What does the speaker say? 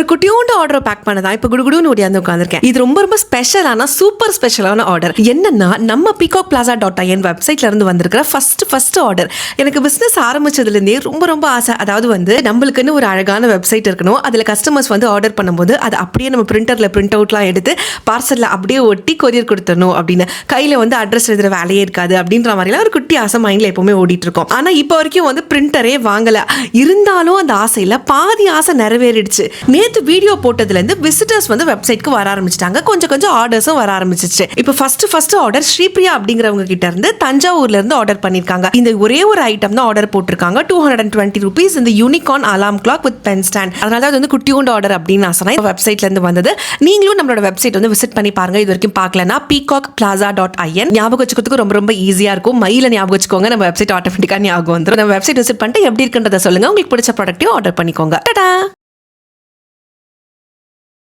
ஒரு குட்டியோண்டு order back பண்ணதான் இப்ப குடுகுடுன்னு ஓடியாந்து உட்கார்ந்திருக்கேன். இது ரொம்ப ரொம்ப ஸ்பெஷலான சூப்பர் ஸ்பெஷலான ஆர்டர். என்னன்னா நம்ம peacockplaza.in வெப்சைட்ல இருந்து வந்திருக்கிற ஃபர்ஸ்ட் ஆர்டர். எனக்கு பிசினஸ் ஆரம்பிச்சதுல இருந்தே ரொம்ப ரொம்ப ஆசை. அதாவது வந்து நம்மளுக்குன்னு ஒரு அழகான வெப்சைட் இருக்கணும். அதுல கஸ்டமர்ஸ் வந்து ஆர்டர் பண்ணும்போது அது அப்படியே நம்ம பிரிண்டர்ல பிரிண்ட் அவுட்லாம் எடுத்து பார்சல்ல அப்படியே ஒட்டி கொரியர் கொடுத்துடணும் அப்படின்னு, கையில வந்து அட்ரஸ் எழுதுற வேலையே இருக்காது அப்படின்ற மாதிரிலாம் ஒரு குட்டி ஆசை மைண்ட்ல எப்பவுமே ஓடிட்டு இருக்கோம். ஆனா இப்போ வரைக்கும் வந்து பிரிண்டரே வாங்கல. இருந்தாலும் அந்த ஆசையில பாதி ஆசை நிறைவேறிடுச்சு. நேத்து வீடியோ போட்டதுல இருந்து விசிட்டர்ஸ் வந்து வெப்சைட்க்கு வர ஆரம்பிச்சிட்டாங்க. கொஞ்சம் ஆர்டர்ஸும் வர ஆரம்பிச்சிச்சு. இப்போ ஃபர்ஸ்ட் ஆர்டர் ஸ்ரீபிரியா அப்படிங்கிறவங்க கிட்ட இருந்து தஞ்சாவூர்ல இருந்து ஆர்டர் பண்ணிருக்காங்க. இந்த ஒரே ஒரு ஐட்டம் தான் ஆர்டர் போட்டிருக்காங்க. 220 rupees இந்த unicorn alarm clock with pen stand. அதனால அது வந்து குட்டியோண்டு ஆர்டர் அப்படின்னு நான் சொன்னேன். வெப்சைட்ல இருந்து வந்தது. நீங்களும் நம்மளோட வெப்சைட் வந்து விசிட் பண்ணி பாருங்க. இது வரைக்கும் பார்க்கலனா peacockplaza.in ஞாபகம் வச்சுக்கிறதுக்கு ரொம்ப ரொம்ப ஈஸியா இருக்கும். மையில ஞாபகம் வச்சுக்கோங்க. நம்ம வெப்சைட் ஆட்டோமேட்டிக்கா ஞாபகம் வந்துடும். நம்ம வெப்சைட் விசிட் பண்ணிட்டு எப்படி இருக்குன்றத சொல்லுங்க. உங்களுக்கு பிடிச்ச ப்ராடக்ட்டையும் ஆர்டர் பண்ணிக்கோங்க. டாடா.